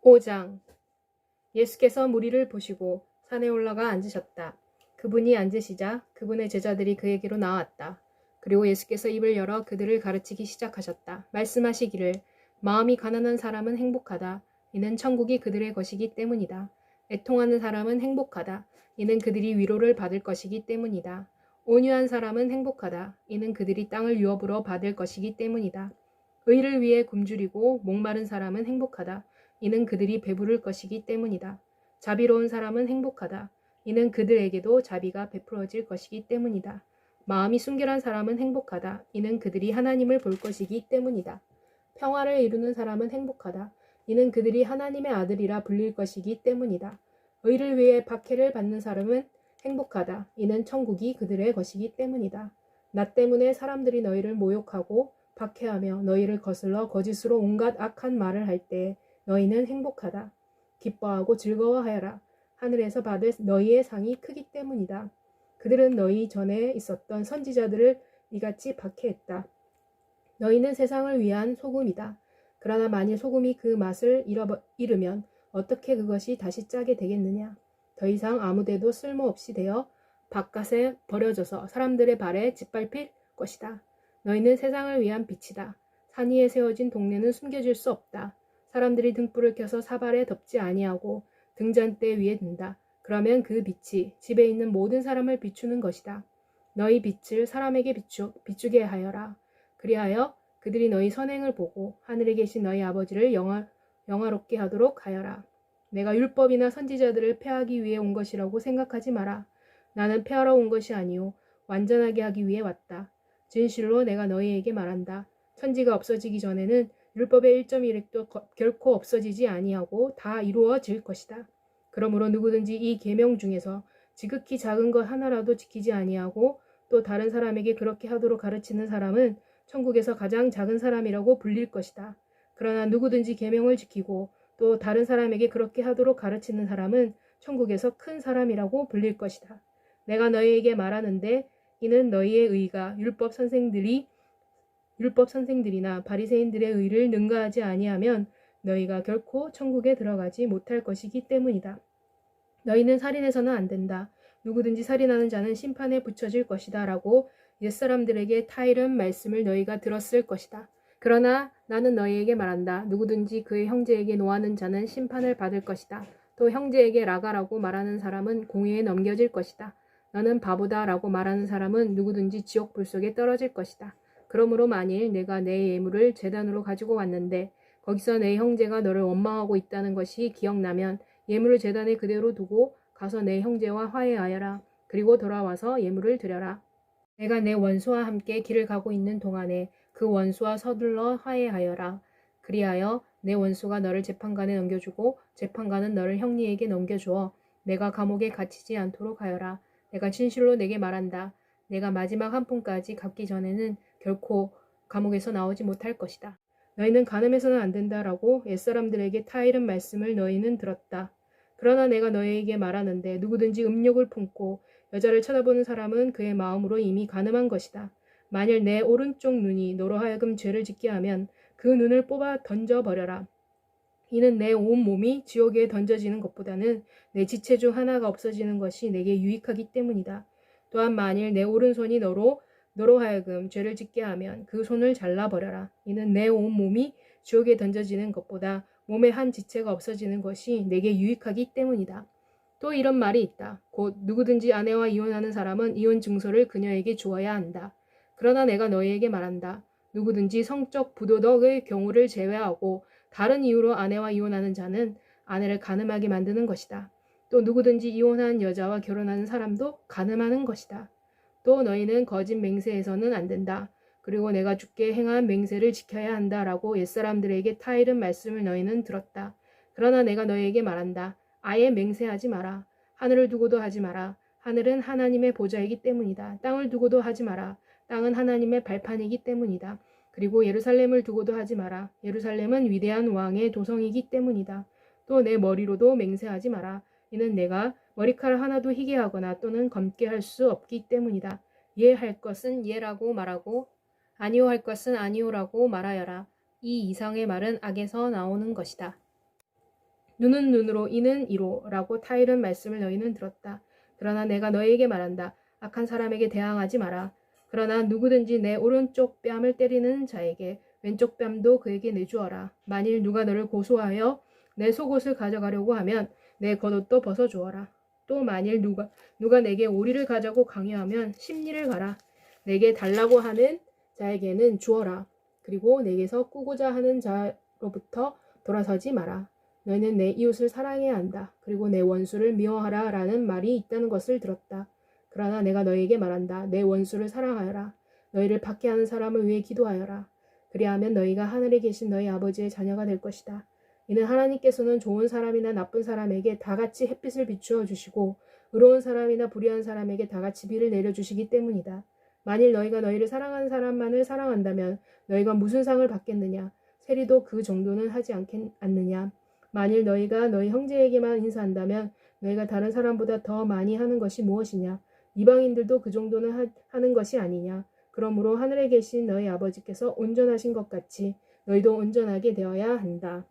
5장. 예수께서 무리를 보시고 산에 올라가 앉으셨다. 그분이 앉으시자 그분의 제자들이 그에게로 나왔다. 그리고 예수께서 입을 열어 그들을 가르치기 시작하셨다. 말씀하시기를 마음이 가난한 사람은 행복하다. 이는 천국이 그들의 것이기 때문이다. 애통하는 사람은 행복하다. 이는 그들이 위로를 받을 것이기 때문이다. 온유한 사람은 행복하다. 이는 그들이 땅을 유업으로 받을 것이기 때문이다. 의를 위해 굶주리고 목마른 사람은 행복하다. 이는 그들이 배부를 것이기 때문이다. 자비로운 사람은 행복하다. 이는 그들에게도 자비가 베풀어질 것이기 때문이다. 마음이 순결한 사람은 행복하다. 이는 그들이 하나님을 볼 것이기 때문이다. 평화를 이루는 사람은 행복하다. 이는 그들이 하나님의 아들이라 불릴 것이기 때문이다. 의를 위해 박해를 받는 사람은 행복하다. 이는 천국이 그들의 것이기 때문이다. 나 때문에 사람들이 너희를 모욕하고 박해하며 너희를 거슬러 거짓으로 온갖 악한 말을 할 때 너희는 행복하다. 기뻐하고 즐거워하여라. 하늘에서 받을 너희의 상이 크기 때문이다. 그들은 너희 전에 있었던 선지자들을 이같이 박해했다. 너희는 세상을 위한 소금이다. 그러나 만일 소금이 그 맛을 잃으면 어떻게 그것이 다시 짜게 되겠느냐. 더 이상 아무데도 쓸모없이 되어 바깥에 버려져서 사람들의 발에 짓밟힐 것이다. 너희는 세상을 위한 빛이다. 산 위에 세워진 동네는 숨겨질 수 없다. 사람들이 등불을 켜서 사발에 덮지 아니하고 등잔대 위에 둔다. 그러면 그 빛이 집에 있는 모든 사람을 비추는 것이다. 너희 빛을 사람에게 비추게 하여라. 그리하여 그들이 너희 선행을 보고 하늘에 계신 너희 아버지를 영화롭게 하도록 하여라. 내가 율법이나 선지자들을 폐하기 위해 온 것이라고 생각하지 마라. 나는 폐하러 온 것이 아니요 완전하게 하기 위해 왔다. 진실로 내가 너희에게 말한다. 천지가 없어지기 전에는 율법의 1.1획도 결코 없어지지 아니하고 다 이루어질 것이다. 그러므로 누구든지 이 계명 중에서 지극히 작은 것 하나라도 지키지 아니하고 또 다른 사람에게 그렇게 하도록 가르치는 사람은 천국에서 가장 작은 사람이라고 불릴 것이다. 그러나 누구든지 계명을 지키고 또 다른 사람에게 그렇게 하도록 가르치는 사람은 천국에서 큰 사람이라고 불릴 것이다. 내가 너희에게 말하는데 이는 너희의 의가 율법 선생들이나 바리새인들의 의를 능가하지 아니하면 너희가 결코 천국에 들어가지 못할 것이기 때문이다. 너희는 살인해서는 안 된다. 누구든지 살인하는 자는 심판에 붙여질 것이다. 라고 옛사람들에게 타이른 말씀을 너희가 들었을 것이다. 그러나 나는 너희에게 말한다. 누구든지 그의 형제에게 노하는 자는 심판을 받을 것이다. 또 형제에게 라가라고 말하는 사람은 공회에 넘겨질 것이다. 너는 바보다 라고 말하는 사람은 누구든지 지옥 불 속에 떨어질 것이다. 그러므로 만일 내가 내 예물을 제단으로 가지고 왔는데 거기서 내 형제가 너를 원망하고 있다는 것이 기억나면 예물을 제단에 그대로 두고 가서 내 형제와 화해하여라. 그리고 돌아와서 예물을 드려라. 내가 내 원수와 함께 길을 가고 있는 동안에 그 원수와 서둘러 화해하여라. 그리하여 내 원수가 너를 재판관에 넘겨주고 재판관은 너를 형리에게 넘겨주어 내가 감옥에 갇히지 않도록 하여라. 내가 진실로 내게 말한다. 내가 마지막 한 푼까지 갚기 전에는 결코 감옥에서 나오지 못할 것이다. 너희는 간음해서는 안 된다라고 옛사람들에게 타이른 말씀을 너희는 들었다. 그러나 내가 너희에게 말하는데 누구든지 음욕을 품고 여자를 쳐다보는 사람은 그의 마음으로 이미 간음한 것이다. 만일 내 오른쪽 눈이 너로 하여금 죄를 짓게 하면 그 눈을 뽑아 던져버려라. 이는 내 온 몸이 지옥에 던져지는 것보다는 내 지체 중 하나가 없어지는 것이 내게 유익하기 때문이다. 또한 만일 내 오른손이 너로 하여금 죄를 짓게 하면 그 손을 잘라버려라. 이는 내 온 몸이 지옥에 던져지는 것보다 몸의 한 지체가 없어지는 것이 내게 유익하기 때문이다. 또 이런 말이 있다. 곧 누구든지 아내와 이혼하는 사람은 이혼 증서를 그녀에게 주어야 한다. 그러나 내가 너희에게 말한다. 누구든지 성적 부도덕의 경우를 제외하고 다른 이유로 아내와 이혼하는 자는 아내를 간음하게 만드는 것이다. 또 누구든지 이혼한 여자와 결혼하는 사람도 간음하는 것이다. 또 너희는 거짓 맹세해서는 안 된다. 그리고 내가 주께 행한 맹세를 지켜야 한다라고 옛사람들에게 타이른 말씀을 너희는 들었다. 그러나 내가 너희에게 말한다. 아예 맹세하지 마라. 하늘을 두고도 하지 마라. 하늘은 하나님의 보좌이기 때문이다. 땅을 두고도 하지 마라. 땅은 하나님의 발판이기 때문이다. 그리고 예루살렘을 두고도 하지 마라. 예루살렘은 위대한 왕의 도성이기 때문이다. 또 내 머리로도 맹세하지 마라. 이는 내가 머리카락 하나도 희게 하거나 또는 검게 할 수 없기 때문이다. 예 할 것은 예라고 말하고 아니오 할 것은 아니오라고 말하여라. 이 이상의 말은 악에서 나오는 것이다. 눈은 눈으로 이는 이로 라고 타이른 말씀을 너희는 들었다. 그러나 내가 너희에게 말한다. 악한 사람에게 대항하지 마라. 그러나 누구든지 내 오른쪽 뺨을 때리는 자에게 왼쪽 뺨도 그에게 내주어라. 만일 누가 너를 고소하여 내 속옷을 가져가려고 하면 내 겉옷도 벗어주어라. 또 만일 누가 내게 오리를 가자고 강요하면 십리를 가라. 내게 달라고 하는 자에게는 주어라. 그리고 내게서 꾸고자 하는 자로부터 돌아서지 마라. 너희는 내 이웃을 사랑해야 한다. 그리고 내 원수를 미워하라 라는 말이 있다는 것을 들었다. 그러나 내가 너희에게 말한다. 내 원수를 사랑하여라. 너희를 박해하는 사람을 위해 기도하여라. 그리하면 너희가 하늘에 계신 너희 아버지의 자녀가 될 것이다. 이는 하나님께서는 좋은 사람이나 나쁜 사람에게 다같이 햇빛을 비추어 주시고 의로운 사람이나 불의한 사람에게 다같이 비를 내려주시기 때문이다. 만일 너희가 너희를 사랑하는 사람만을 사랑한다면 너희가 무슨 상을 받겠느냐? 세리도 그 정도는 하지 않느냐? 만일 너희가 너희 형제에게만 인사한다면 너희가 다른 사람보다 더 많이 하는 것이 무엇이냐? 이방인들도 그 정도는 하는 것이 아니냐? 그러므로 하늘에 계신 너희 아버지께서 온전하신 것 같이 너희도 온전하게 되어야 한다.